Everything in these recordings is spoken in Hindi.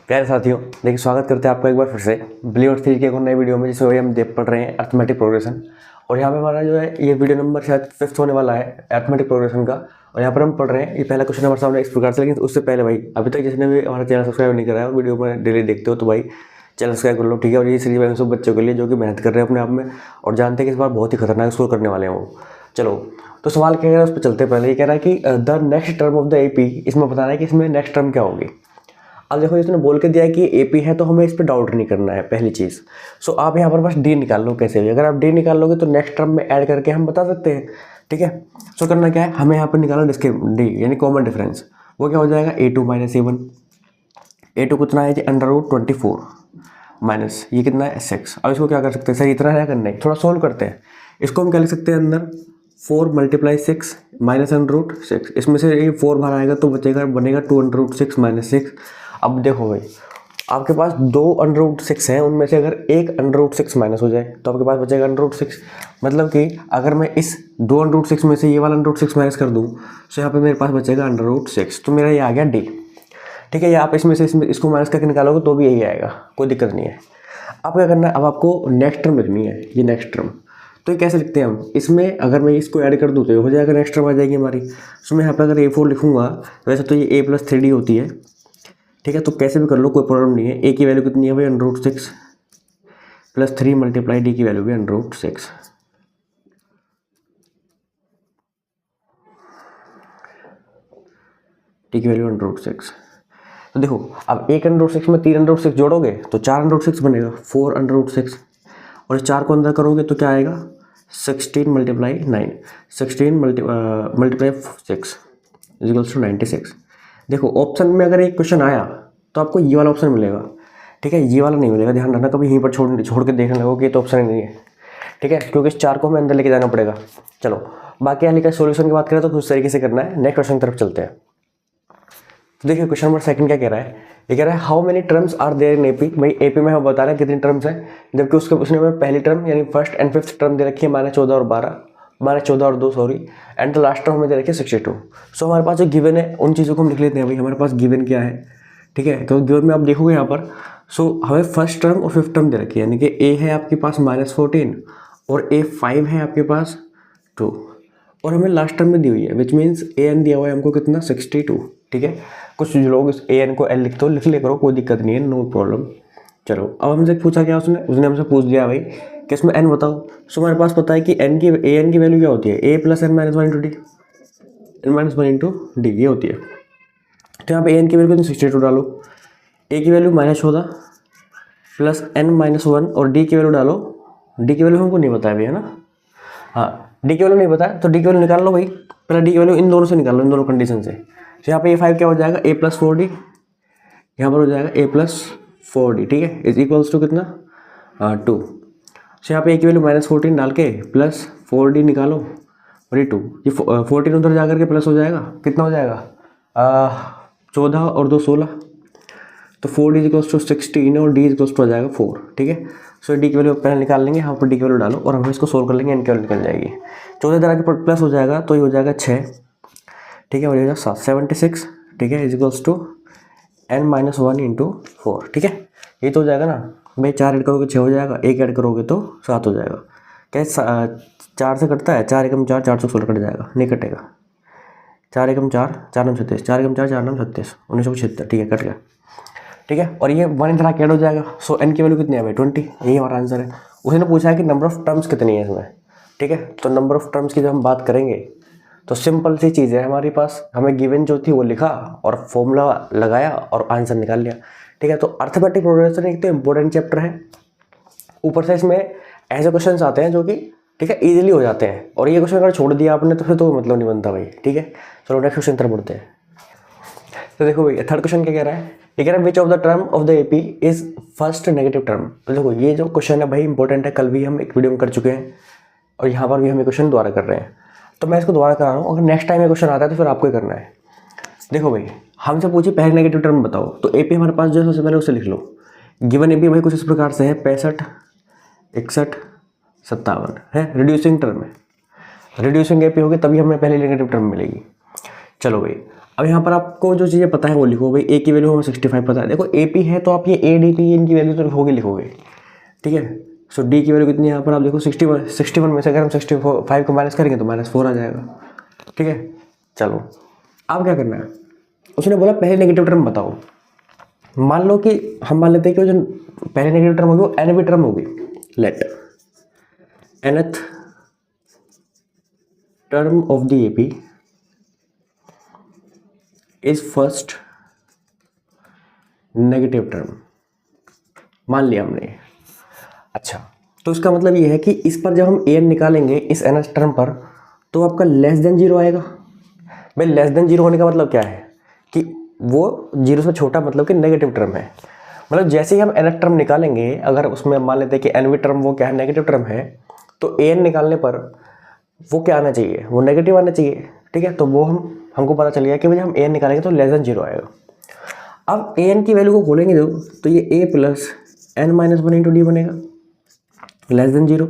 प्यारे साथियों, देखिए स्वागत करते हैं आपका एक बार फिर से बिलीवर्स थ्री के एक और नए वीडियो में, जिसमें हम देख पढ़ रहे हैं अर्थमेटिक प्रोग्रेशन। और यहाँ पे हमारा जो है ये वीडियो नंबर शायद 5th होने वाला है अर्थमेटिक प्रोग्रेशन का। और यहाँ पर हम पढ़ रहे हैं, ये पहला क्वेश्चन हमारे सामने इस प्रकार से। लेकिन उससे पहले भाई, अभी तक जिसने भी हमारा चैनल सब्सक्राइब नहीं करा है और वीडियो में डेली देखते हो, तो भाई चैनल सब्सक्राइब कर लो, ठीक है। और ये सीरीज भाई सब बच्चों के लिए जो कि मेहनत कर रहे हैं अपने आप में और जानते हैं कि इस बार बहुत ही खतरनाक स्कोर करने वाले हैं वो। चलो, तो सवाल क्या कह रहा है उस पर चलते हैं। पहले ये कह रहा है कि the next term of the AP, इसमें बताना है कि इसमें नेक्स्ट टर्म क्या होगी। अब देखो, इसने बोल के दिया है कि एपी है, तो हमें इस पर डाउट नहीं करना है पहली चीज़। सो आप यहाँ पर बस डी निकाल लो कैसे भी। अगर आप डी निकाल लोगे तो नेक्स्ट टर्म में ऐड करके हम बता सकते हैं, ठीक है। सो करना क्या है, हमें यहाँ पर निकालना डी यानी कॉमन डिफरेंस। वो क्या हो जाएगा, a2 माइनस a1। a2 कितना है जी, √24 माइनस ये कितना है sx। अब इसको क्या कर सकते हैं सर, इतना है करना है, थोड़ा सोल्व करते हैं। इसको हम क्या लिख सकते हैं, अंदर 4 × 6 माइनस √6। इसमें से ये 4 बाहर आएगा तो बनेगा 2 √6 माइनस 6। अब देखो भाई, आपके पास 2 √6 हैं, उनमें से अगर एक √6 माइनस हो जाए तो आपके पास बचेगा √6। मतलब कि अगर मैं इस 2 √6 में से ये वाला √6 माइनस कर दूँ तो यहाँ पे मेरे पास बचेगा √6। तो मेरा ये आ गया डी, ठीक है। या आप इसमें से इसको माइनस करके निकालोगे तो भी यही आएगा, कोई दिक्कत नहीं है। अब क्या करना है, अब आपको नेक्स्ट टर्म लिखनी है, ये नेक्स्ट टर्म। तो ये कैसे लिखते हैं हम, इसमें अगर मैं इसको ऐड कर दूँ तो ये हो जाएगा, नेक्स्ट टर्म आ जाएगी हमारी। तो मैं यहाँ पे अगर a4 लिखूँगा, वैसे तो ये a + 3d होती है, ठीक है। तो कैसे भी कर लो, कोई प्रॉब्लम नहीं है। a की वैल्यू कितनी है भाई, √6 + 3 × d की वैल्यू भी √6। d की वैल्यू √6। तो देखो, अब 1 √6 में 3 √6 जोड़ोगे तो 4 √6 बनेगा, 4 √6। और इस 4 को अंदर करोगे तो क्या आएगा, 16 × 9, 16 × 6 = 96। देखो, ऑप्शन में अगर एक क्वेश्चन आया तो आपको ये वाला ऑप्शन मिलेगा, ठीक है। ये वाला नहीं मिलेगा, ध्यान रखना। कभी यहीं पर छोड़ के देखने लगो कि ये तो ऑप्शन ही नहीं है, ठीक है, क्योंकि इस 4 को हमें अंदर लेके जाना पड़ेगा। चलो, बाकी यहाँ लिखा सोल्यूशन की बात करें तो कुछ तरीके से करना है। नेक्स्ट क्वेश्चन की तरफ चलते हैं। तो देखिए, क्वेश्चन नंबर 2 क्या कह रहा है, ये कह रहा है how many terms are there in AP. भाई एपी में हम बता रहे हैं कितनी टर्म्स हैं, जबकि उसने हमें पहली टर्म यानी फर्स्ट एंड फिफ्थ टर्म दे रखी है -14 और 12, -14 और 2 sorry, and the last term हमें दे रखी है 62। सो हमारे पास जो गिवन है उन चीज़ों को हम लिख लेते हैं। भाई हमारे पास गिवन क्या है, ठीक है। तो गिवन में आप देखोगे यहाँ पर, सो हमें फर्स्ट टर्म और फिफ्थ टर्म दे रखी है, यानी कि ए है आपके पास -14 और A5 है आपके पास 2, और हमें लास्ट टर्म में दी हुई है, विच मीन्स an दिया हुआ है हमको कितना, 62, ठीक है। कुछ लोग इस an को l लिख ले करो, कोई दिक्कत नहीं है, नो प्रॉब्लम। चलो, अब हमसे पूछा क्या उसने हमसे पूछ दिया भाई कि इसमें n बताओ। सो हमारे पास पता है कि an की वैल्यू क्या होती है, a + n - 1 × d, n - 1 × d ये होती है। तो यहाँ पे an की वैल्यू कितनी, 62 डालो, a की वैल्यू -14 + n - 1 और d की वैल्यू डालो। d की वैल्यू हमको नहीं पता है भैया ना, हाँ डी की वैल्यू नहीं पता है, तो डी की वैल्यू निकाल लो भाई। पहले डी की वैल्यू इन दोनों से निकाल लो, इन दोनों कंडीशन से। तो यहाँ पे A5 क्या हो जाएगा, a + 4d, यहाँ पर हो जाएगा a + 4d, ठीक है, = कितना, 2। तो यहाँ पे a की वैल्यू -14 डाल के प्लस 4d निकालो और ये 2, ये 14 उधर जा करके प्लस हो जाएगा, कितना हो जाएगा, 14 और 2 16। तो 4d = 16 और d हो जाएगा 4, ठीक है। सो डी की वैल्यू पहले निकाल लेंगे, यहाँ पर डी की वैल्यू डालो और हम इसको सोल्व कर लेंगे, एन की वैल्यू निकल जाएगी। 14 इधर आके प्लस हो जाएगा तो ये हो जाएगा 6, ठीक है, और ये हो जाएगा 76, ठीक है, = n - 1 × 4, ठीक है। ये तो हो जाएगा ना भाई, 4 ऐड करोगे 6 हो जाएगा, 1 ऐड करोगे तो 7 हो जाएगा। क्या 4 से कटता है, 4 × 4 4 से 16 कट जाएगा, नहीं कटेगा। 4 × 4 4 9 36, 4 × 4 4 9 36, 1975, ठीक है, कट गया, ठीक है। और ये 1 इधर आके ऐड हो जाएगा। सो n की वैल्यू कितनी है भाई, 20, यही हमारा आंसर है। उसने पूछा है कि नंबर ऑफ टर्म्स कितनी है इसमें, ठीक है। तो नंबर ऑफ टर्म्स की जब हम बात करेंगे तो सिंपल सी चीज़ है हमारे पास, हमें गिवन जो थी वो लिखा और फॉर्मूला लगाया और आंसर निकाल लिया, ठीक है। तो अर्थमेटिक प्रोग्रेशन एक तो इम्पोर्टेंट चैप्टर है, ऊपर से इसमें ऐसे क्वेश्चन आते हैं जो कि, ठीक है, ईजिली हो जाते हैं। और ये क्वेश्चन अगर छोड़ दिया आपने तो फिर तो मतलब नहीं बनता भाई, ठीक है। चलो नेक्स्ट क्वेश्चन तरफ बढ़ते हैं। तो देखो भाई, थर्ड क्वेश्चन क्या कह रहा है, ये कह रहा है which of the term of the AP is first negative term. तो देखो, ये जो क्वेश्चन है भाई इंपॉर्टेंट है, कल भी हम एक वीडियो में कर चुके हैं और यहाँ पर भी हम ये क्वेश्चन दोबारा कर रहे हैं। तो मैं इसको दोबारा कर रहा हूँ, अगर नेक्स्ट टाइम ये क्वेश्चन आता है तो फिर आपको ही करना है। देखो भाई, हमसे पूछी पहले नेगेटिव टर्म बताओ, तो एपी हमारे पास जो है सबसे पहले उसे लिख लो। गिवन एपी भाई कुछ इस प्रकार से है, 65 61 57 है, रिड्यूसिंग टर्म है। रिड्यूसिंग एपी होगी तभी हमें पहले नेगेटिव टर्म मिलेगी। चलो भाई, अब यहाँ पर आपको जो चीज़ें पता है वो लिखो भाई। ए की वैल्यू हमें 65 पता है, देखो ए पी है तो आप ये ए डी पी इनकी वैल्यू तो लिखोगे लिखोगे, ठीक है। सो डी की वैल्यू कितनी है यहाँ पर आप देखो 61 में से अगर हम 65 को माइनस करेंगे तो -4 आ जाएगा, ठीक है। चलो अब क्या करना है, उसने बोला पहले नेगेटिव टर्म बताओ। मान लो कि हम मान लेते हैं कि जो पहले नेगेटिव टर्म होगी वो nth टर्म होगी। Let nth term of the AP is first negative term, मान लिया हमने। अच्छा, तो इसका मतलब ये है कि इस पर जब हम an निकालेंगे इस nth टर्म पर तो आपका लेस देन 0 आएगा। भाई लेस देन 0 होने का मतलब क्या है कि वो 0 से छोटा, मतलब कि नेगेटिव टर्म है। मतलब जैसे ही हम nth टर्म निकालेंगे, अगर उसमें मान लेते हैं कि nवीं टर्म वो क्या है, नेगेटिव टर्म है, तो an निकालने पर वो क्या आना चाहिए, वो नेगेटिव आना चाहिए, ठीक है। तो वो हमको पता चल गया कि भाई हम an निकालेंगे तो लेस देन 0 आएगा। अब an की वैल्यू को खोलेंगे तो ये a plus n minus 1 into D बनेगा, लेस देन 0।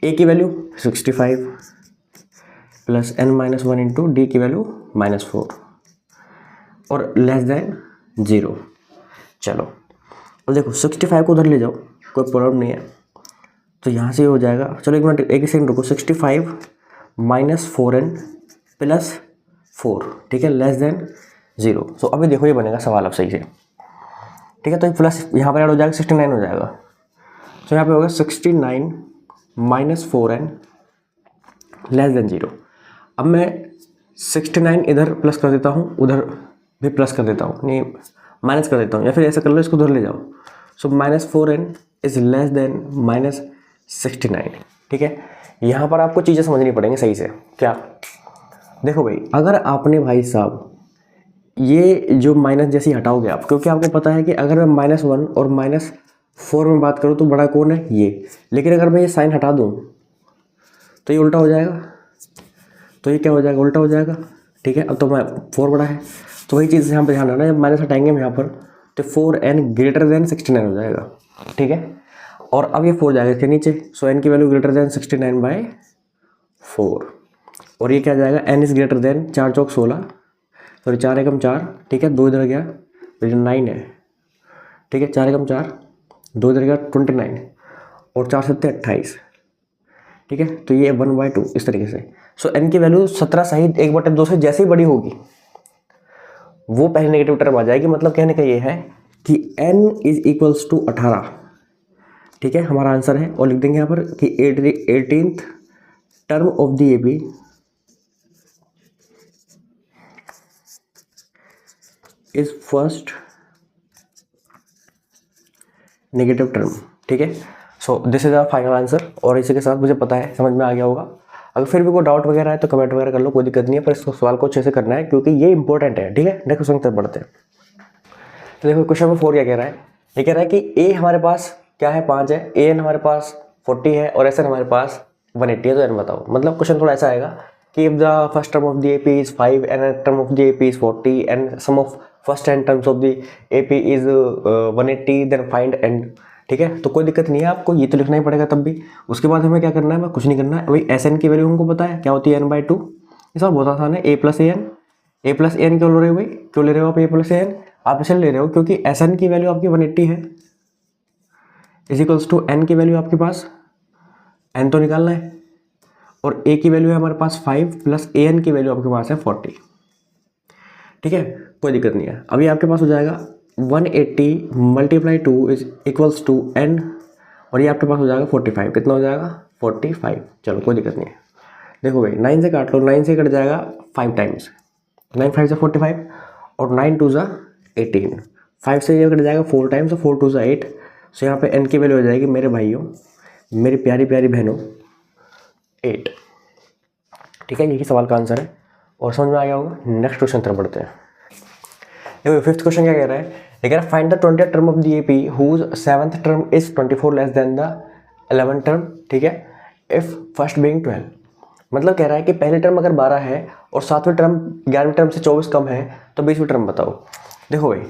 a की value 65 plus n minus 1 into D की वैल्यू -4 और लेस देन 0। चलो अब देखो 65 को उधर ले जाओ, कोई प्रॉब्लम नहीं है। तो यहाँ से हो जाएगा, चलो एक मिनट एक सेकंड रुको, 65 माइनस 4n प्लस 4, ठीक है, लेस देन 0। सो अभी देखो ये बनेगा सवाल अब सही से, ठीक है। तो प्लस यहाँ पर ऐड हो जाएगा 69 हो जाएगा। तो यहाँ पे होगा 69 माइनस 4n लेस देन 0। अब मैं 69 इधर प्लस कर देता हूँ, उधर भी प्लस कर देता हूँ, नहीं माइनस कर देता हूँ, या फिर ऐसा कर लो इसको उधर ले जाओ। सो -4n इज लेस देन -69, ठीक है। यहाँ पर आपको चीज़ें समझनी पड़ेंगी सही से। क्या, देखो भाई, अगर आपने भाई साहब ये जो माइनस जैसी हटाओगे आप, क्योंकि आपको पता है कि अगर मैं -1 और -4 में बात करूँ तो बड़ा कौन है, ये। लेकिन अगर मैं ये साइन हटा दूँ तो ये उल्टा हो जाएगा, तो ये क्या हो जाएगा, उल्टा हो जाएगा, ठीक है। अब तो मैं 4 बड़ा है, तो वही चीज़ यहाँ पर ध्यान रखना, जब माइनस हटाएंगे हम यहाँ पर तो 4n ग्रेटर देन 69 हो जाएगा, ठीक है। और अब ये 4 जाएगा इसके नीचे, सो n की वैल्यू ग्रेटर देन 69/4। और ये क्या जाएगा, n is greater than 4 Chowk 16, sorry 4 एकम 4, ठीक है, 2 इधर गया तो 9 है, ठीक है। 4 एकम 4, 2 इधर गया 29 और 4 7 28, ठीक है। तो ये 1/2 इस तरीके से। सो n की वैल्यू 17 सहित 1/2 से जैसे ही बड़ी होगी वो पहले नेगेटिव टर्म आ जाएगी। मतलब कहने का ये है कि n इज इक्वल्स टू 18, ठीक है, हमारा आंसर है। और लिख देंगे यहाँ पर कि 18th term of the AP is first negative term, ठीक है। So this is our final answer. और इसी के साथ मुझे पता है समझ में आ गया होगा। अगर फिर भी कोई डाउट वगैरह है तो कमेंट वगैरह कर लो, कोई दिक्कत नहीं है, पर इस सवाल को अच्छे से करना है क्योंकि ये इंपॉर्टेंट है, ठीक है। नेक्स्ट क्वेश्चन की तरफ बढ़ते हैं। तो देखो क्वेश्चन नंबर 4 क्या कह रहा है, ये कह रहा है कि ए हमारे पास क्या है, 5 है, ए एन हमारे पास 40 है और एस एन हमारे पास 180 है, तो एन बताओ। मतलब क्वेश्चन थोड़ा ऐसा आएगा कि if the first term of the AP is 5 nth term of the AP is 40 and sum of first n terms of the AP is 180 then find n, ठीक है। तो कोई दिक्कत नहीं है, आपको ये तो लिखना ही पड़ेगा तब भी। उसके बाद हमें क्या करना है, कुछ नहीं करना है भाई। एस एन की वैल्यू हमको पता है क्या होती है, n/2। ये सब बहुत आसान है, a प्लस ए एन क्यों ले रहे हो भाई, क्यों ले रहे हो आप a प्लस ए एन? आप इसे ले रहे हो क्योंकि एस एन की वैल्यू आपकी 180 है, इज इक्वल्स टू एन की वैल्यू आपके पास n तो निकालना है, और a की वैल्यू है हमारे पास 5 प्लस ए एन की वैल्यू आपके पास है 40, ठीक है। कोई दिक्कत नहीं है। अभी आपके पास हो जाएगा 180 × 2 इज इक्वल्स टू n, और ये आपके पास हो जाएगा 45। कितना हो जाएगा, 45। चलो कोई दिक्कत नहीं है। देखो भाई 9 से काट लो, 9 से कट जाएगा 5 टाइम्स, 9 5 से 45 और 9 2 ज़ा 18, 5 से ये कट जाएगा 4 टाइम्स, और 4 2 ज़ा 8। सो यहाँ पे n की वैल्यू हो जाएगी मेरे भाइयों, मेरी प्यारी प्यारी बहनों, 8, ठीक है। यही सवाल का आंसर है और समझ में आ गया होगा। नेक्स्ट क्वेश्चन तरफ बढ़ते हैं। देखो 5th क्वेश्चन क्या कह रहा है, ये कह रहा है find the 20th term of the AP whose 7th term is 24 less than the 11th term, ठीक है, इफ फर्स्ट बीइंग 12। मतलब कह रहा है कि पहली टर्म अगर 12 है और 7वीं टर्म 11वीं टर्म से 24 कम है तो 20वीं टर्म बताओ। देखो भाई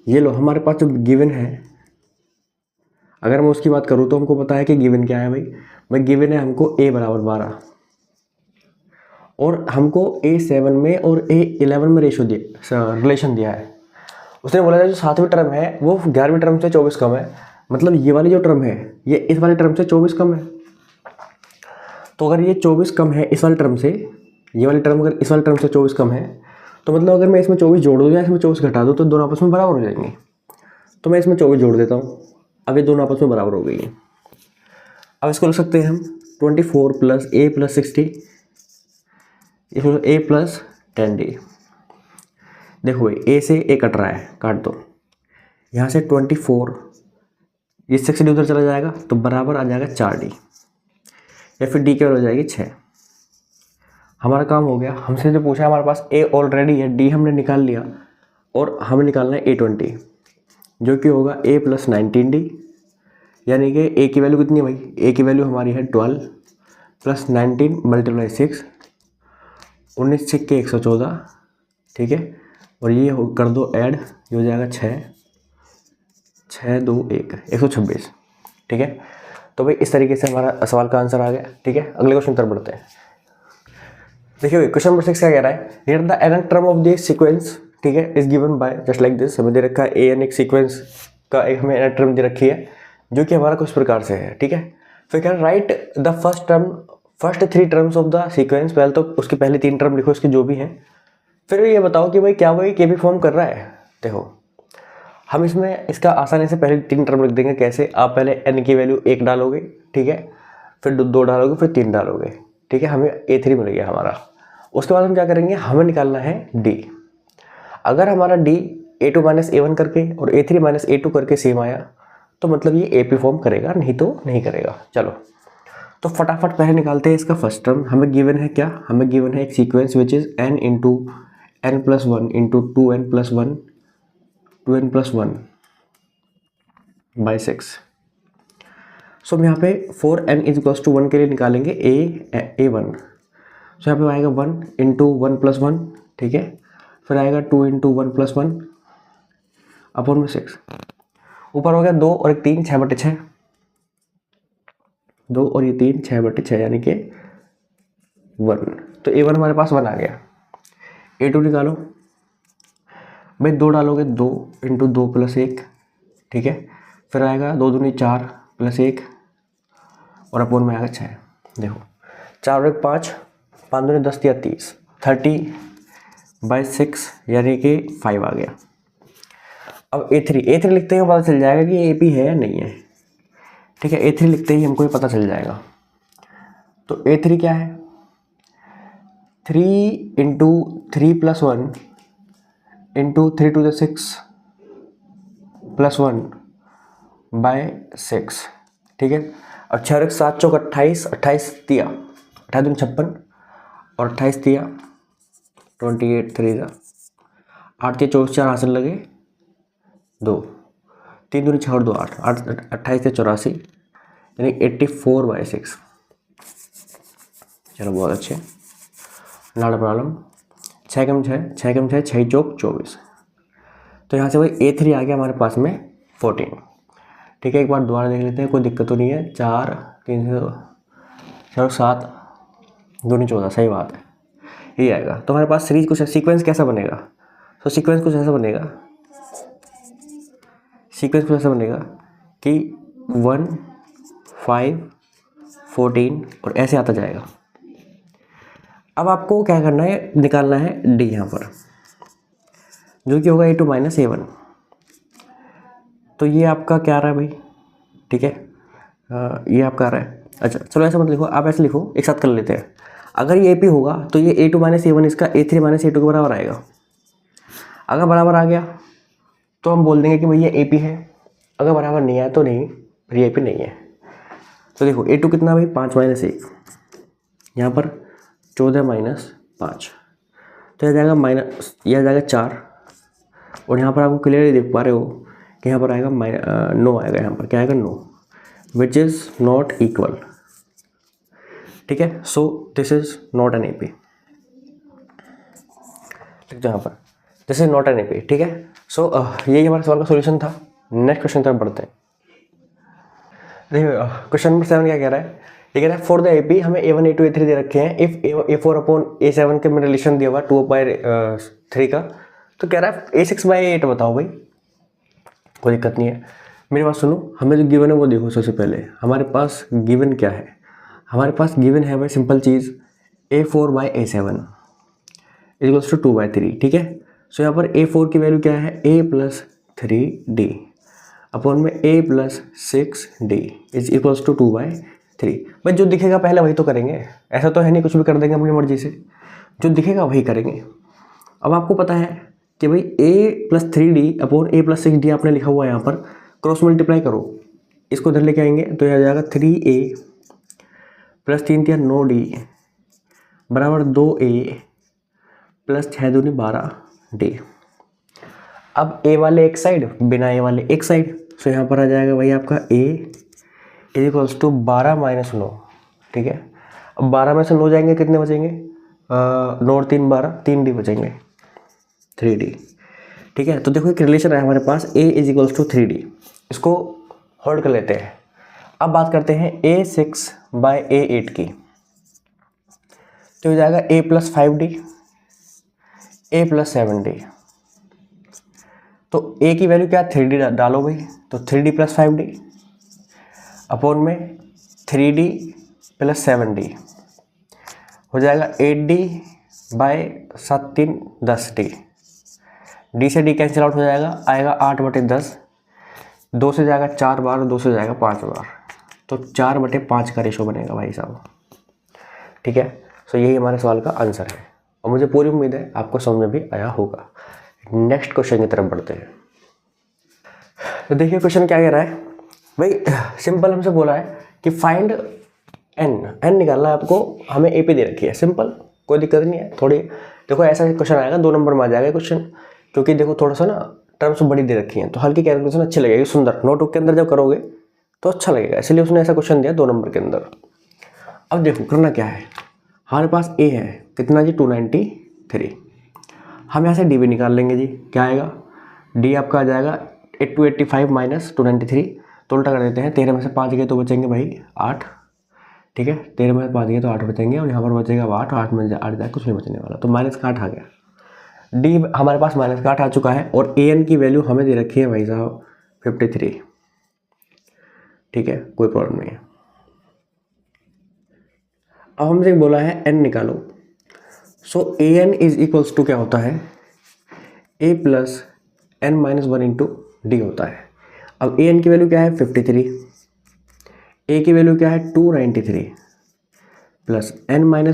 ये लो, हमारे पास जो गिवन है, अगर मैं उसकी बात करूँ तो हमको पता है कि गिवन क्या है भाई गिवन है हमको a बराबर 12 और हमको A7 में और A11 में रेशो दिया, रिलेशन दिया है। उसने बोला था जो 7वीं टर्म है वो 11वीं टर्म से 24 कम है, मतलब ये वाली जो टर्म है ये इस वाली टर्म से 24 कम है। तो अगर ये 24 कम है इस वाली टर्म से, ये वाली टर्म अगर इस वाली टर्म से 24 कम है, तो मतलब अगर मैं इसमें 24 जोड़ दूँ या इसमें 24 घटा दूँ तो दोनों आपस में बराबर हो जाएंगे। तो मैं इसमें 24 जोड़ देता हूँ, अब ये दोनों आपस में बराबर हो गई हैं। अब इसको लिख सकते हैं हम 24 + A + 60 इसमें A + 10D। देखो भाई A से A कट रहा है, काट दो। यहाँ से 24 ये 60 उधर चला जाएगा तो बराबर आ जाएगा 4D, या फिर D की वैल्यू हो जाएगी 6। हमारा काम हो गया। हमसे जो पूछा हमारे पास A ऑलरेडी है, D हमने निकाल लिया और हमें निकालना है A20, जो कि होगा A + 19D। यानी कि A की वैल्यू कितनी है भाई, A की वैल्यू हमारी है 12 + 19 × 6, 19 × 114, ठीक है। और ये कर दो ऐड, ये हो जाएगा 6 6 2 1 126, ठीक है। तो भाई इस तरीके से हमारा सवाल का आंसर आ गया, ठीक है। अगले क्वेश्चन पर बढ़ते हैं। देखिए क्वेश्चन नंबर 6 क्या कह रहा है, here the nth term of the sequence, ठीक है, is given by just like this. हमें दे रखा है an एक सीक्वेंस का एक हमें nth टर्म दे रखी है जो कि हमारा कुछ प्रकार से है, ठीक है। फिर कह रहा है right the first 3 terms of the sequence. पहले तो उसकी पहले 3 टर्म लिखो इसके जो भी हैं, फिर ये बताओ कि भाई क्या वही KB फॉर्म कर रहा है। देखो हम इसमें इसका आसानी से पहले 3 टर्म लिख देंगे। कैसे, आप पहले n की वैल्यू 1 डालोगे, ठीक है, फिर 2 डालोगे, फिर 3 डालोगे, ठीक है, हमें A3 मिल गया हमारा। उसके बाद हम क्या करेंगे, हमें निकालना है D। अगर हमारा D A2 - A1 करके और A3 - A2 करके सेम आया तो मतलब ये AP फॉर्म करेगा, नहीं तो नहीं करेगा। चलो तो फटाफट पहले निकालते हैं इसका फर्स्ट टर्म। हमें गिवन है क्या, हमें गिवन है एक sequence which is n × n + 1 × 2n + 1 2n + 1 / 6। सो हम यहाँ पे 4n = 1 के लिए निकालेंगे A1। सो यहाँ पे आएगा 1 × 1 + 1, ठीक है, फिर आएगा 2 × 1 + 1 अपॉन में 6। ऊपर हो गया 2 और 1 3 6/6, 2 और ये 3 6/6 यानी कि 1। तो A1 हमारे पास 1 आ गया। A2 निकालो भाई, 2 डालोगे 2 × 2 + 1, ठीक है, फिर आएगा 2 दूनी 4 + 1 और अपॉन में आएगा 6। देखो 4 और 1 5, 5 दूनी 10 या 30, 30/6 यानी कि 5 आ गया। अब A3 लिखते ही पता चल जाएगा कि AP है या नहीं है, ठीक है। A3 लिखते ही हमको ये पता चल जाएगा। तो A3 क्या है, 3 × 3 + 1 × 3 to the 6 + 1 / 6, ठीक है। और 6 और 1 7 चौक 28, 28 तिया 28 दूनी 56 और 28 तिया 28 3 8 तिया 24 4 हासिल लगे 2, 3 दूनी 6 और 2 8 8 28 से 84 यानी 84/6। चलो बहुत अच्छे, नॉट प्रॉब्लम। 6 × 6 6 × 6 6 चौक 24। तो यहाँ से वही A3 आ गया हमारे पास में 14, ठीक है। एक बार दोबारा देख लेते हैं, कोई दिक्कत तो नहीं है। 4 3 से 7 दूनी 14, सही बात है, ये आएगा। तो हमारे पास सीरीज कुछ सीक्वेंस कैसा बनेगा, तो सीक्वेंस कुछ ऐसा बनेगा, सीक्वेंस कुछ ऐसा बनेगा कि 1 5 14 और ऐसे आता जाएगा। अब आपको क्या करना है, निकालना है D यहाँ पर, जो कि होगा A2 - A1। तो ये आपका क्या आ रहा है भाई, ठीक है, ये आपका आ रहा है। अच्छा चलो ऐसा मत लिखो, आप ऐसे लिखो, एक साथ कर लेते हैं। अगर ये AP होगा तो ये A2 - A1 इसका A3 - A2 के बराबर आएगा। अगर बराबर आ गया तो हम बोल देंगे कि भाई ये AP है, अगर बराबर नहीं आया तो नहीं, ये AP नहीं है। तो देखो A2 कितना भाई 5 - 1, यहाँ पर 14 - 5, तो यह जाएगा यह जाएगा 4। और यहाँ पर आपको क्लियरली देख पा रहे हो कि यहाँ पर आएगा 9 आएगा, यहाँ पर क्या आएगा 9, विच इज़ नॉट इक्वल, ठीक है। So this is not an AP, लिख दो यहाँ पर, this is not an AP, ठीक है। सो यही हमारे सवाल का सोल्यूशन था। नेक्स्ट क्वेश्चन तरफ बढ़ते हैं। देखिए क्वेश्चन नंबर 7 क्या कह रहा है ये कह रहा है फॉर द एपी हमें A1 A2 A3 दे रखे हैं, इफ A4 अपॉन A7 के में रिलेशन दिया हुआ 2/3 का, तो कह रहा है A6/8 बताओ भाई। कोई दिक्कत नहीं है, मेरी बात सुनो, हमें जो गिवन है वो देखो। सबसे पहले हमारे पास गिवन क्या है, हमारे पास गिवन है भाई simple cheese A4/A7 equals to 2/3, ठीक है। सो यहाँ पर A4 की वैल्यू क्या है, A+3D अपॉन में A+6D इज इक्वल्स टू 2/3। भाई जो दिखेगा पहले वही तो करेंगे, ऐसा तो है नहीं कुछ भी कर देंगे अपनी मर्जी से, जो दिखेगा वही करेंगे। अब आपको पता है कि भाई A+3D अपॉन A+6D आपने लिखा हुआ है, यहाँ पर क्रॉस मल्टीप्लाई करो, इसको इधर लेके आएंगे तो यह आ जाएगा 3A + 3 × 9D बराबर 2A + 6 दूनी 12D। अब A वाले एक साइड, बिना A वाले एक साइड, सो यहाँ पर आ जाएगा भाई आपका A इक्वल्स टू 12 - 9, ठीक है। अब 12 में से 9 जाएंगे कितने बचेंगे, 9 और 3 12, 3D बचेंगे, 3D, ठीक है। तो देखो एक रिलेशन है हमारे पास A इक्वल्स टू 3D, इसको होल्ड कर लेते हैं। अब बात करते हैं A6/A8 की, तो हो जाएगा A+5D A+7D। तो A की वैल्यू क्या है, 3D डालो भाई, तो 3D + 5D अपॉन में 3D + 7D हो जाएगा 8D/7 3 10D। D से D कैंसिल आउट हो जाएगा, आएगा 8/10, 2 से जाएगा 4 बार, 2 से जाएगा 5 बार, तो 4/5 का रेशो बनेगा भाई साहब, ठीक है। सो यही हमारे सवाल का आंसर है और मुझे पूरी उम्मीद है आपको समझ में भी आया होगा। नेक्स्ट क्वेश्चन की तरफ बढ़ते हैं। तो देखिए क्वेश्चन क्या कह रहा है भाई, सिंपल हमसे बोला है कि फाइंड n निकालना है आपको, हमें AP दे रखी है, सिंपल, कोई दिक्कत नहीं है। थोड़ी देखो ऐसा क्वेश्चन आएगा 2 नंबर में आ जाएगा क्वेश्चन, क्योंकि देखो थोड़ा सा ना टर्म्स बड़ी दे रखी हैं, तो हल्की कैलकुलेशन अच्छी लगेगी, सुंदर नोटबुक के अंदर जब करोगे तो अच्छा लगेगा, इसलिए उसने ऐसा क्वेश्चन दिया 2 नंबर के अंदर। अब देखो करना क्या है, हमारे पास A है कितना जी, 293, हम यहाँ से D भी निकाल लेंगे जी, क्या आएगा, D आपका आ जाएगा 285 - 293, तो उल्टा कर देते हैं, 13 में से 5 गए तो बचेंगे भाई 8, ठीक है, 13 में से 5 गए तो 8 बचेंगे, और यहाँ पर बचेगा 8, 8 में 8 जाए कुछ नहीं बचने वाला, तो -8 आ गया। D हमारे पास -8 आ चुका है, और AN की वैल्यू हमें दे रखी है भाई साहब 53, ठीक है, कोई प्रॉब्लम नहीं है। अब हमसे बोला है n निकालो, सो AN इज इक्वल्स टू क्या होता है, A + n - 1 × D होता है। अब AN की वैल्यू क्या है 53, A की वैल्यू क्या है 293 प्लस n - 1 ×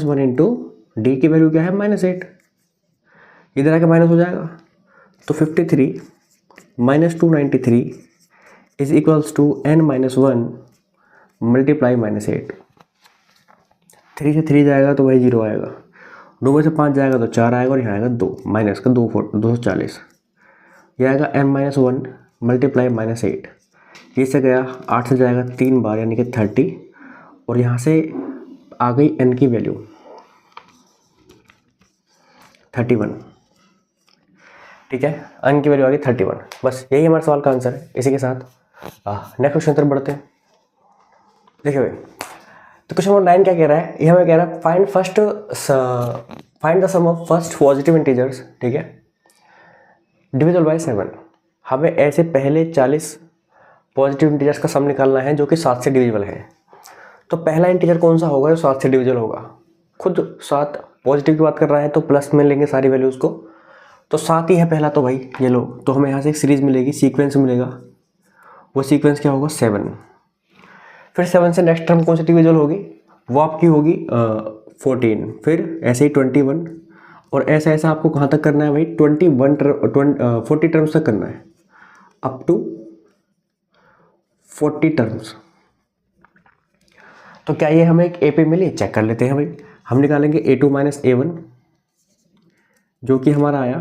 D की वैल्यू क्या है -8, इधर आके माइनस हो जाएगा, तो 53 - 293 इज इक्वल्स टू n - 1 × -8। 3 से 3 जाएगा तो वही 0 आएगा, 2 में से 5 जाएगा तो 4 आएगा, और यहाँ आएगा 2 माइनस का 240, यह आएगा n - 1 × -8, ये से गया 8 से जाएगा 3 बार यानी कि 30, और यहाँ से आ गई n की वैल्यू 31, ठीक है, n की वैल्यू आ गई 31। बस यही हमारे सवाल का आंसर है। इसी के साथ नेक्स्ट क्वेश्चन तरफ बढ़ते हैं। देखिए भाई, तो क्वेश्चन नंबर 9 क्या कह रहा है, ये हमें कह रहा है find the sum of first positive integers, ठीक है, डिविजिबल बाय 7। हमें ऐसे पहले 40 पॉजिटिव इंटीजर्स का सम निकालना है जो कि 7 से डिविजिबल है। तो पहला इंटीजर कौन सा होगा जो 7 से डिविजिबल होगा, खुद 7 पॉजिटिव की बात कर रहा है तो प्लस में लेंगे सारी वैल्यूज़ को, तो 7 ही है पहला, तो भाई ये लो, तो हमें यहाँ से एक सीरीज़ मिलेगी, सीक्वेंस मिलेगा, वो सीक्वेंस क्या होगा 7। फिर 7 से नेक्स्ट टर्म कौन सी डिविजिबल होगी, वो आपकी होगी 14, फिर ऐसे ही 21, और ऐसा ऐसा आपको कहाँ तक करना है भाई 40 टर्म्स तक करना है, अप टू 40 टर्म्स। तो क्या ये हमें एक AP मिली, चेक कर लेते हैं भाई। हम निकालेंगे A2 - A1 जो कि हमारा आया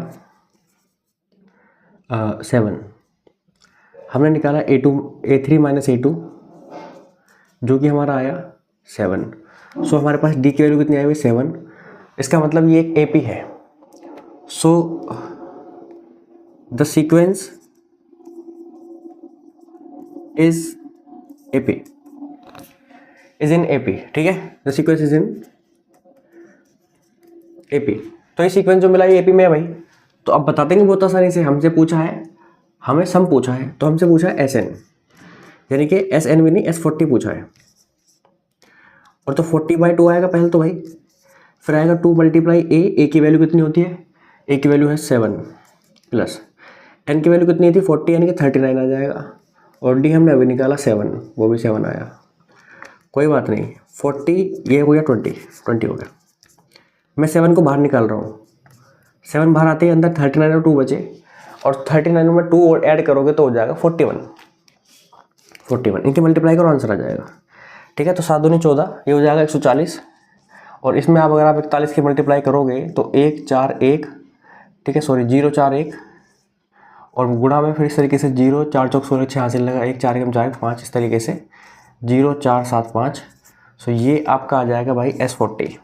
7, हमने निकाला A3 - A2 जो कि हमारा आया 7। सो हमारे पास D की वैल्यू कितनी आई हुई 7, इसका मतलब ये एक AP है। So the sequence is AP, is in AP, ठीक है, the sequence is in AP। तो ये सीक्वेंस जो मिला ये AP में है भाई। तो अब बता देंगे बहुत आसानी से, हमसे पूछा है, हमें सम पूछा है, तो हमसे पूछा है SN, यानी कि SN भी नहीं S40 पूछा है। और तो 40/2 आएगा पहले तो भाई, फिर आएगा 2 मल्टीप्लाई A की वैल्यू कितनी होती है, A की वैल्यू है 7 प्लस N की वैल्यू कितनी थी 40, यानी कि 39 आ जाएगा। और D हमने अभी निकाला 7, वो भी 7 आया, कोई बात नहीं। 40 ये हो गया 20 हो गया। मैं 7 को बाहर निकाल रहा हूँ, 7 बाहर आते ही अंदर 39 और 2 बचे, और 39 में 2 और ऐड करोगे तो हो जाएगा 41। इनके मल्टीप्लाई करो, आंसर आ जाएगा, ठीक है। तो 7 दूनी 14, ये हो जाएगा 140। और इसमें आप अगर आप 41 की मल्टीप्लाई करोगे तो 1 4 1, ठीक है, सॉरी 0 4 1, और गुणा में फिर इस तरीके से 0 4 चौक 16 6 हासिल लगा, 1 4 4 5, इस तरीके से 0 4 7 5। सो ये आपका आ जाएगा भाई S40,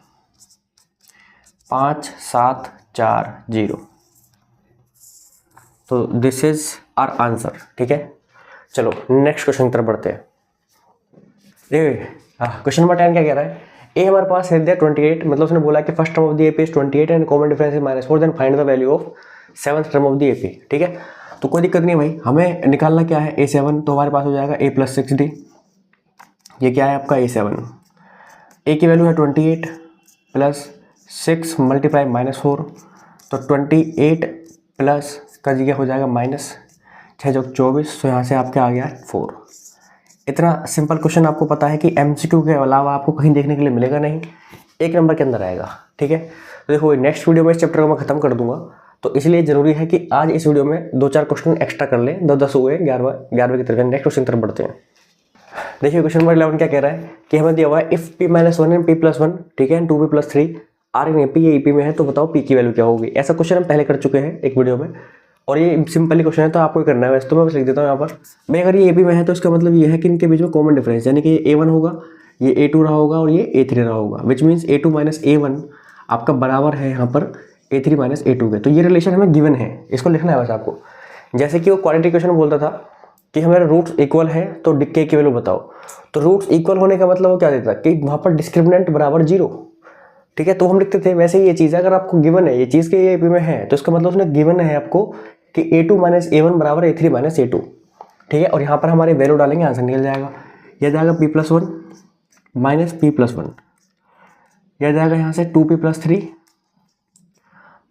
5 7 4 0। तो दिस इज आर आंसर, ठीक है। चलो नेक्स्ट क्वेश्चन की तरफ बढ़ते हैं। क्वेश्चन नंबर 10 क्या कह रहा है, ए हमारे पास है दिया 28, मतलब उसने बोला कि first term of the AP is 28 and common difference is -4, then find the value of seventh term of the AP, ठीक है। तो कोई दिक्कत नहीं भाई, हमें निकालना क्या है A7, तो हमारे पास हो जाएगा A + 6D। ये क्या है आपका A7, A की वैल्यू है 28 प्लस 6 मल्टीप्लाई -4, तो 28 प्लस का जगह हो जाएगा -6 जो 24, तो यहाँ से आपके आ गया 4। इतना सिंपल क्वेश्चन आपको पता है कि MCQ के अलावा आपको कहीं देखने के लिए मिलेगा नहीं, 1 नंबर के अंदर आएगा, ठीक है। तो देखो नेक्स्ट वीडियो में इस चैप्टर को मैं खत्म कर दूंगा, तो इसलिए ज़रूरी है कि आज इस वीडियो में 2-4 क्वेश्चन एक्स्ट्रा कर लें, 10-10 हुए, 11 की तरफ। नेक्स्ट क्वेश्चन की तरफ बढ़ते हैं। देखिए क्वेश्चन नंबर 11 क्या कह रहा है कि हमें दिया हुआ है इफ P - 1 एंड P + 1, ठीक है, 2P + 3 आर इन AP, ये AP में है, तो बताओ P की वैल्यू क्या होगी। ऐसा क्वेश्चन हम पहले कर चुके हैं एक वीडियो में, और ये सिंपली क्वेश्चन है, तो आपको करना है। वैसे तो मैं बस लिख देता हूँ यहाँ पर, मैं अगर ये AP में है तो इसका मतलब ये है कि इनके बीच में कॉमन डिफरेंस, यानी कि ये A1 होगा, ये A2 रहा होगा, और ये A3 रहा होगा, विच मीन्स A2 - A1 आपका बराबर है यहाँ पर A3 - A2 के। तो ये रिलेशन हमें गिवन है, इसको लिखना है बस आपको। जैसे कि वो क्वाड्रेटिक इक्वेशन बोलता था कि हमारे रूट्स इक्वल है तो के की वैल्यू बताओ। तो रूट्स इक्वल होने का मतलब वो क्या देता है कि वहाँ पर डिस्क्रिमिनेंट बराबर 0, ठीक है। तो हम लिखते थे वैसे ही ये चीज़, अगर आपको गिवन है ये चीज़ के ये AP में है, तो इसका मतलब उसने गिवन है आपको कि A2 - A1 बराबर A3 - A2, ठीक है। और यहाँ पर हमारे वैल्यू डालेंगे, आंसर निकल जाएगा। यह जाएगा P + 1 माइनस P + 1, यह जाएगा यहाँ से 2P + 3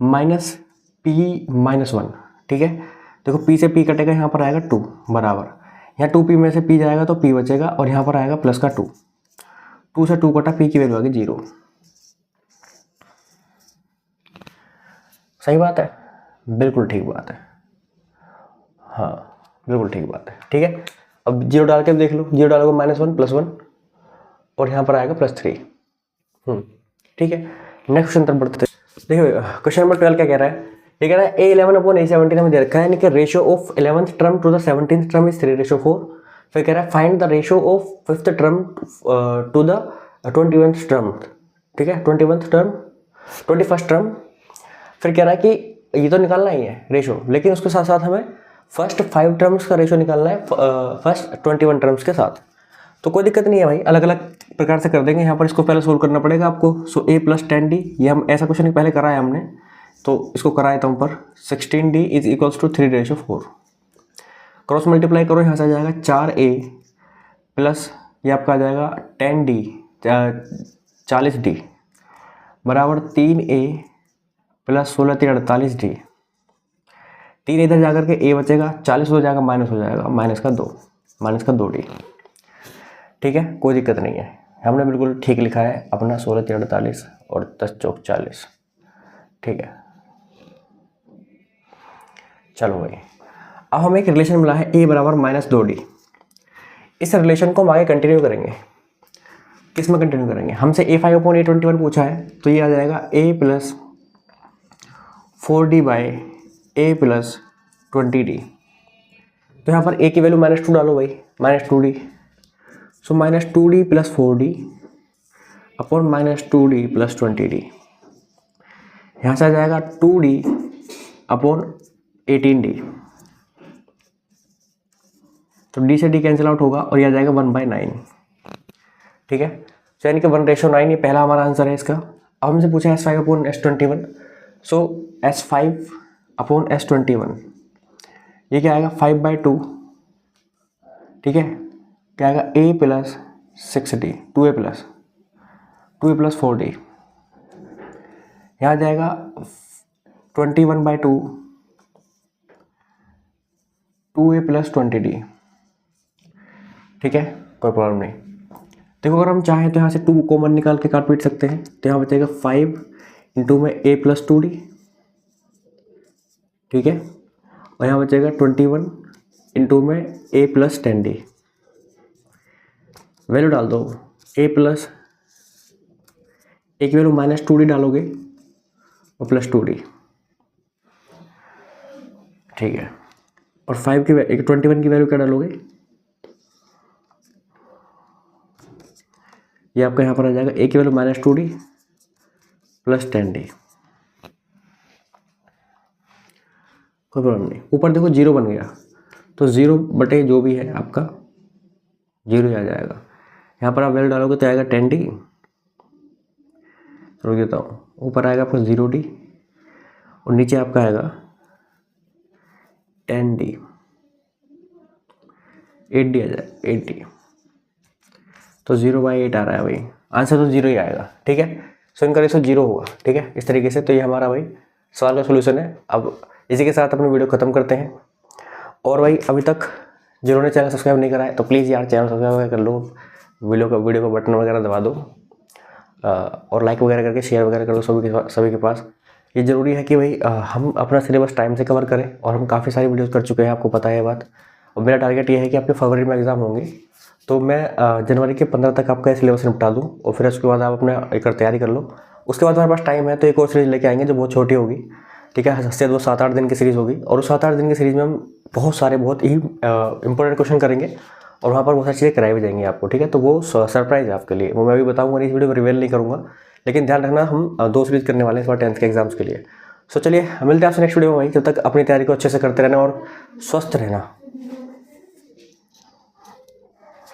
माइनस P - 1, ठीक है। देखो P से P कटेगा, यहाँ पर आएगा 2 बराबर, यहाँ 2P में से P जाएगा तो P बचेगा, और यहाँ पर आएगा प्लस का 2 से 2 कटा, P की वैल्यू आ गई 0। सही बात है, बिल्कुल ठीक बात है, हाँ बिल्कुल ठीक बात है, ठीक है। अब 0 डाल के देख लो, 0 डालोगे -1 + 1, और यहाँ पर आएगा +3, ठीक है। नेक्स्ट क्वेश्चन तरफ बढ़ते हैं। देखिए क्वेश्चन नंबर 12 क्या कह रहा है, ये कह रहा है A11/A17 हमें दे रखा है, यानी कि ratio of 11th term to the 17th term is 3:4। फिर कह रहा है find the ratio of 5th term to the 21th term, ठीक है, 21st टर्म। फिर कह रहा है कि ये तो निकालना ही है रेशियो, लेकिन उसके साथ साथ हमें फर्स्ट 5 टर्म्स का रेशियो निकालना है फर्स्ट 21 टर्म्स के साथ। तो कोई दिक्कत नहीं है भाई, अलग अलग प्रकार से कर देंगे। यहाँ पर इसको पहले सोल्व करना पड़ेगा आपको। सो A + 10D, ये हम ऐसा क्वेश्चन पहले कराया हमने, तो इसको कराया था ऊपर 16D = 3:4। क्रॉस मल्टीप्लाई करो, यहाँ से आ जाएगा 4A प्लस ये आपका आ जाएगा 10D 40D बराबर 3A प्लस 16 3 48D। 3 इधर जाकर के A बचेगा, 40 हो जाएगा, माइनस हो जाएगा, माइनस का 2D, ठीक है। कोई दिक्कत नहीं है, हमने बिल्कुल ठीक लिखा है अपना 16 3 48 और 10 चौक 40, ठीक है। चलो भाई, अब हमें एक रिलेशन मिला है A बराबर -2D। इस रिलेशन को हम आगे कंटिन्यू करेंगे। किस में कंटिन्यू करेंगे, हमसे A5/A21 पूछा है, तो ये आ जाएगा A + 4D/A + 20D। तो यहाँ पर A की वैल्यू -2 डालो भाई, -2D। सो -2D + 4D upon -2D + 20D। यहाँ से आ जाएगा 2D अपॉन 18D। तो D से D कैंसिल आउट होगा, और यह आ जाएगा 1/9। ठीक है। तो यानी कि 1:9, ये पहला हमारा आंसर है इसका। अब हमसे पूछा है S5 अपॉन S21, सो S5 अपॉन S21 ये क्या आएगा 5/2, ठीक है। क्या आएगा A plus 6D, 2A plus 4D, यहाँ जाएगा 21/2, 2A प्लस 20D, ठीक है, कोई प्रॉब्लम नहीं। देखो अगर हम चाहें तो यहाँ से 2 कॉमन निकाल के काट पीट सकते हैं, तो यहाँ बचेगा 5 इंटू में A प्लस 2D, ठीक है, और यहाँ बचेगा 21 इंटू में A प्लस 10D। वैल्यू डाल दो, A प्लस A की वैल्यू -2D डालोगे और प्लस 2D, ठीक है, और 21 की वैल्यू क्या डालोगे, ये आपका यहाँ पर आ जाएगा A की वैल्यू -2D प्लस 10D, कोई प्रॉब्लम नहीं। ऊपर देखो 0 बन गया, तो 0 बटे जो भी है आपका 0 ही आ जाएगा। यहाँ पर आप वैल्यू डालोगे तो आएगा 10D, रुक देता हूँ, ऊपर आएगा आपका 0D और नीचे आपका आएगा 10D, 8D आ जाएगा, 8D, तो 0/8 आ रहा है भाई, आंसर तो 0 ही आएगा, ठीक है। सो इनका रेशो 0 होगा, ठीक है, इस तरीके से। तो ये हमारा भाई सवाल का सोल्यूशन है। अब इसी के साथ अपनी वीडियो ख़त्म करते हैं। और भाई अभी तक जिन्होंने चैनल सब्सक्राइब नहीं करा है तो प्लीज़ यार चैनल सब्सक्राइब कर लो, वीडियो का बटन वगैरह दबा दो और लाइक वगैरह करके शेयर वगैरह कर दो सभी के पास। ये ज़रूरी है कि भाई हम अपना सिलेबस टाइम से कवर करें, और हम काफ़ी सारी वीडियोस कर चुके हैं, आपको पता है ये बात। और मेरा टारगेट ये है कि आपके फरवरी में एग्ज़ाम होंगे, तो मैं जनवरी के 15 तक आपका सिलेबस निपटा दूँ, और फिर उसके बाद आप अपना एक तैयारी कर लो। उसके बाद हमारे पास टाइम है तो एक और सीरीज़ लेके आएंगे जो बहुत छोटी होगी, ठीक है, शायद वो 7-8 दिन की सीरीज़ होगी, और उस 7-8 दिन की सीरीज़ में हम बहुत ही इंपॉर्टेंट क्वेश्चन करेंगे, और वहाँ पर बहुत सारी चीज़ें कराई भी जाएंगी आपको, ठीक है। तो वो सरप्राइज़ है आपके लिए, वो मैं अभी बताऊँगा, इस वीडियो में रिवील नहीं करूँगा, लेकिन ध्यान रखना हम 2 सीरीज़ करने वाले हैं इस बार 10th के एग्जाम्स के लिए। सो चलिए मिलते हैं आपसे नेक्स्ट वीडियो में भाई, जब तक अपनी तैयारी को अच्छे से करते रहना और स्वस्थ रहना।